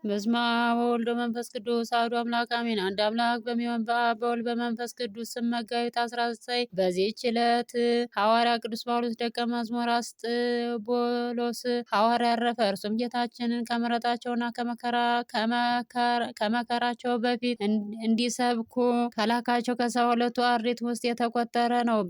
በስመ አብ ወወልድ ወመንፈስ ቅዱስ አሐዱ አምላክ አሜን። አንድ አምላክ በሚሆን በአብ በወልድ በመንፈስ ቅዱስ ስም መጋቢት 19 በዚህች ዕለት ሐዋርያ ቅዱስ ጳውሎስ ደቀ መዝሙር አስጥቦሎስ ሐዋርያ አረፈ። እርሱም ጌታችንን ከመረጣቸውና ከመከራቸው በፊት እንዲሰብኩ ከላካቸው ከ12ቱ አርድእት ውስጥ የተቆጠረ ነው።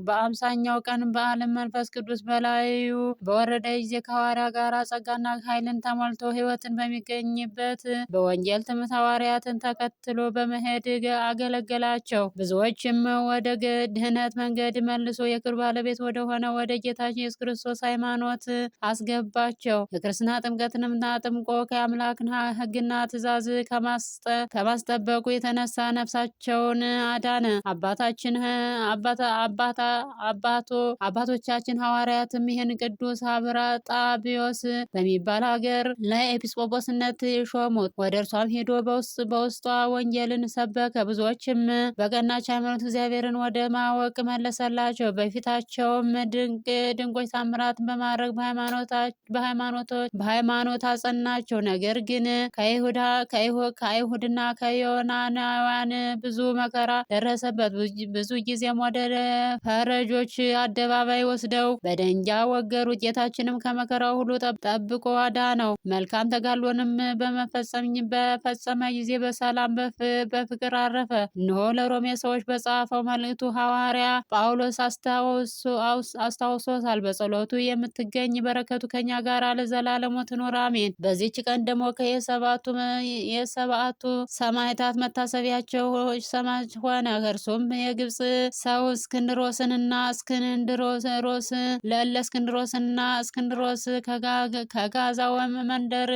በአምሳኛው ቀን በዓለም መንፈስ ቅዱስ በላዩ በወረደ ጊዜ ከሐዋርያ ጋር ጸጋና ኃይልን ተሞልቶ ሕይወትን በሚገኝበት በወንጌል ትምህርት ሐዋርያትን ተከትሎ በመሄድ አገለገላቸው። ብዙዎችም ወደ ድህነት መንገድ መልሶ የክብር ባለቤት ወደሆነ ወደ ጌታችን ኢየሱስ ክርስቶስ ሃይማኖት አስገባቸው። የክርስትና ጥምቀትንም አጥምቆ ከአምላክን ሕግና ትእዛዝ ከማስጠበቁ የተነሳ ነፍሳቸውን አዳነ። አባቶቻችን ሐዋርያትም ይህን ቅዱስ አብራጣቢዮስ በሚባል ሀገር ለኤጲስቆጶስነት ሾሙት። ወደ እርሷም ሄዶ በውስጧ ወንጌልን ሰበከ። ብዙዎችም በቀናች ሃይማኖት እግዚአብሔርን ወደ ማወቅ መለሰላቸው። በፊታቸውም ድንቆች ታምራትን በማድረግ በሃይማኖት አጸናቸው። ነገር ግን ከአይሁድና ከዮናናውያን ብዙ መከራ ደረሰበት። ብዙ ጊዜም ወደ ፈረጆች አደባባይ ወስደው በደንጊያ ወገሩት። ጌታችንም ከመከራው ሁሉ ጠብቆ አዳነው። መልካም ተጋድሎንም በፈጸመ ጊዜ በሰላም በፍቅር አረፈ። እነሆ ለሮሜ ሰዎች በጻፈው መልእክቱ ሐዋርያ ጳውሎስ አስታውሶታል። በጸሎቱ የምትገኝ በረከቱ ከኛ ጋር ለዘላለሙ ትኑር አሜን። በዚህች ቀን ደግሞ የሰባቱ ሰማዕታት መታሰቢያቸው ሰማዕት ሆነ። እርሱም የግብፅ ሰው እስክንድሮስንና እስክንድሮስ ከጋዛ መንደር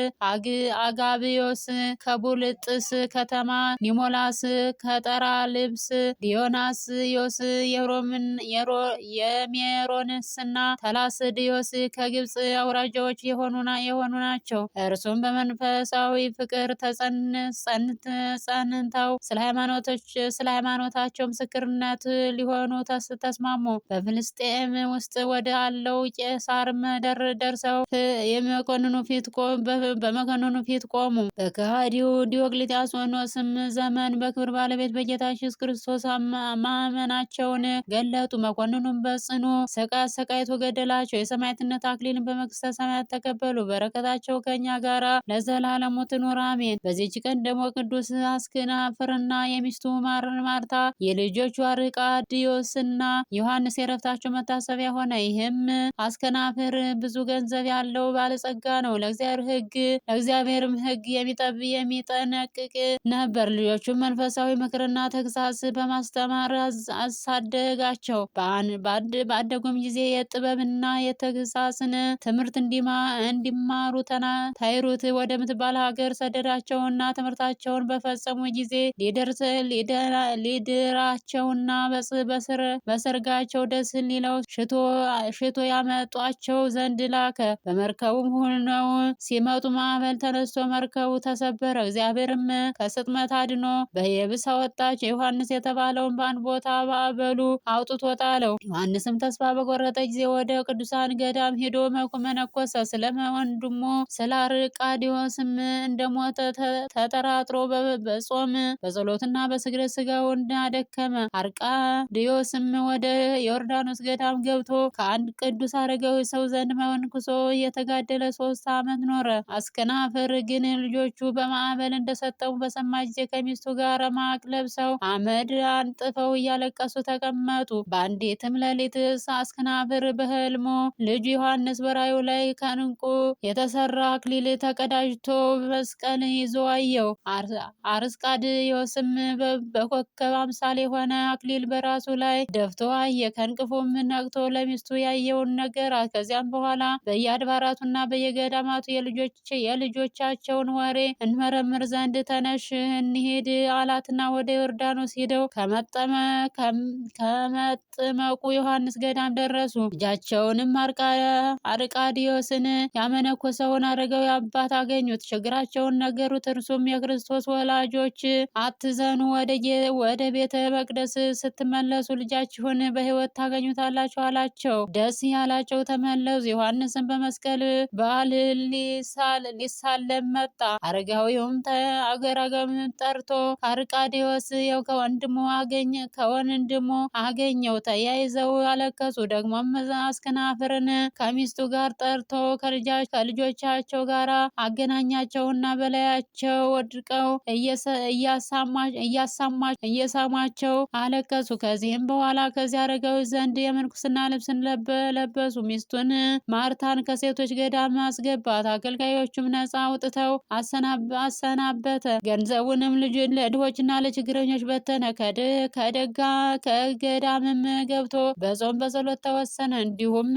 አጋብዮስ ከቡልጥስ ከተማ ኒሞላስ ከጠራልብስ ዲዮናስዮስ የሜሮንስና ተላስድዮስ ከግብፅ አውራጃዎች የሆኑ ናቸው። እርሱም በመንፈሳዊ ፍቅር ጸንተው ስለ ሃይማኖታቸው ምስክርነት ሊሆኑ ተስማሙ። በፍልስጤም ውስጥ ወደ አለው ቄሳርም ደርሰው በመኮንኑ ፊት ቆሙ። በከሃዲው ዲዮቅልጥያኖስም ዘመን በክብር ባለቤት በጌታችን ኢየሱስ ክርስቶስ ማመናቸውን ገለጡ። መኮንኑም በጽኑ ስቃይ አሰቃይቶ ገደላቸው። የሰማዕትነት አክሊልን በመንግሥተ ሰማያት ተቀበሉ። በረከታቸው ከእኛ ጋር ለዘላለሙ ትኑር አሜን። በዚህች ቀን ደግሞ ቅዱስ አስክናፍርና የሚስቱ ማርታ የልጆቹ አርቃድዮስና ዮሐንስ የዕረፍታቸው መታሰቢያ ሆነ። ይህም አስከናፍር ብዙ ገንዘብ ያለው ባለጸጋ ነው። ለእግዚአብሔርም ሕግ የሚጠነቅቅ ነበር። ልጆቹም መንፈሳዊ ምክርና ተግሳጽ በማስተማር አሳደጋቸው። ባደጉም ጊዜ የጥበብና የተግሳጽን ትምህርት እንዲማሩ ታይሩት ወደምትባል ሀገር ሰደዳቸውና ትምህርታቸውን በፈጸሙ ጊዜ ሊድራቸውና በሰርጋቸው ደስ ሊለው ሽቶ ያመጧቸው ዘንድ ላከ። በመርከቡም ሆነው ሲመጡ ማዕበል ተነስቶ መርከቡ ተሰበረ። እግዚአብሔርም ከስጥመት አድኖ በየብስ አወጣቸው። ዮሐንስ የተባለውን በአንድ ቦታ ማዕበሉ አውጥቶ ጣለው። ዮሐንስም ተስፋ በቆረጠ ጊዜ ወደ ቅዱሳን ገዳም ሄዶ መነኮሰ። ስለ ወንድሙ ስለ አርቃዲዮስም እንደሞተ ተጠራጥሮ በጾም በጸሎትና በስግደት ስጋውን አደከመ። አርቃዲዮስም ወደ ዮርዳኖስ ገዳም ገብቶ ከአንድ ቅዱስ አረጋዊ ሰው ዘንድ መንኩሶ እየተጋደለ 3 ዓመት ኖረ። አስከናፍር ግን ልጆቹ በማዕበል እንደሰጠሙ በሰማ ጊዜ ከሚስቱ ጋር ማቅ ለብሰው አመድ አንጥፈው እያለቀሱ ተቀመጡ። በአንዲትም ሌሊት አስከናፍር በሕልሙ ልጁ ዮሐንስ በራዩ ላይ ከዕንቁ የተሰራ አክሊል ተቀዳጅቶ መስቀል ይዞ አየው። አርስቃድዮስም በኮከብ አምሳል የሆነ አክሊል በራሱ ላይ ደፍቶ አየ። ከእንቅልፉም ነቅቶ ለሚስቱ ያየውን ነገራት። ከዚያም በኋላ በየአድባራቱና በየገዳማቱ የልጆቻቸውን ወሬ እንመረምር ዘንድ ተነሽ እንሂድ አላትና ወደ ዮርዳኖስ ሄደው ከመጥመቁ ዮሐንስ ገዳም ደረሱ። ልጃቸውንም አርቃዲዮስን ያመነኮሰውን አረጋዊ አባት አገኙት። ችግራቸውን ነገሩት። እርሱም የክርስቶስ ወላጆች አትዘኑ፣ ወደ ቤተ መቅደስ ስትመለሱ ልጃችሁን በሕይወት ታገኙታላችሁ አላቸው። ደስ ያላቸው ተመለሱ። ዮሐንስን በመስቀል በዓል ሳለም መጣ። አረጋዊውም ጠርቶ አርቃዴዎስ ከወንድሙ አገኘው። ተያይዘው አለቀሱ። ደግሞም አስከናፍርን ከሚስቱ ጋር ጠርቶ ከልጆቻቸው ጋር አገናኛቸውና በላያቸው ወድቀው እየሳሟቸው አለቀሱ። ከዚህም በኋላ ከዚያ አረጋዊ ዘንድ የምንኩስና ልብስን ለበሱ። ሚስቱን ማርታን ከሴቶች ገዳም አስገባት። አገልጋዮቹም ነፃ አውጥተው አሰናበተ። ገንዘቡንም ለድሆችና ለችግረኞች በተነ። ከገዳምም ገብቶ በጾም በጸሎት ተወሰነ። እንዲሁም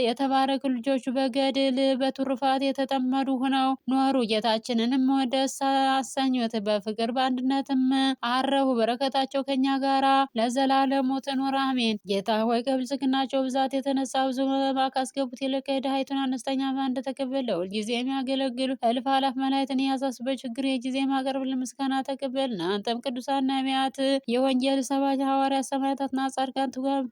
የተባረኩ ልጆቹ በገድል በትሩፋት የተጠመዱ ሆነው ኖሩ። ጌታችንንም ደስ አሰኙት። በፍቅር በአንድነትም አረፉ። በረከታቸው ከኛ ጋራ ለዘላለሙ ትኑር አሜን። ጌታ ሆይ ከብልጽግናቸው ብዛት የተነሳ ብዙ መባ ካስገቡት ይልቅ የድሃይቱን አነስተኛ መባ እንደተቀበለ ሁልጊዜ የሚያገለግሉ እልፍ አላፍ መላእክትን እያሳስበ ችግር የጊዜ ማቀርብልን ምስጋና ተቀበል። እናንተም ቅዱሳን ነቢያት፣ የወንጌል ሰባኪ ሐዋርያት፣ ሰማዕታትና ጻድቃን፣ ትጉሃን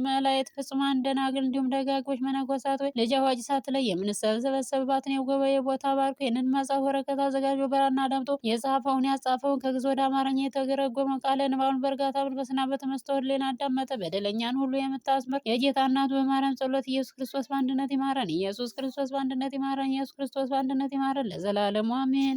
መላእክት፣ ፍጹማን ደናግል እንዲሁም ደጋጎች መነኮሳት ሆይ ልጅ አዋቂ ሳትለይ የምንሰበሰብባትን የጉባኤ ቦታ ባርኩ። ይህንን መጽሐፍ ወረቀት አዘጋጅ በብራና ዳምጦ የጻፈውን ያጻፈውን ከግዕዝ ወደ አማርኛ የተረጎመ ቃለ ንባቡን በእርጋታ መንፈስና በተመስጦ ሕሊና አዳመጠ። በደለኛን ሁሉ የምታስምር የጌታ እናቱ በማርያም ጸሎት ኢየሱስ ክርስቶስ በአንድነት ይማረን። ኢየሱስ ክርስቶስ በአንድነት ይማረን። ኢየሱስ ክርስቶስ በአንድነት ይማረን ለዘላለሙ አሜን።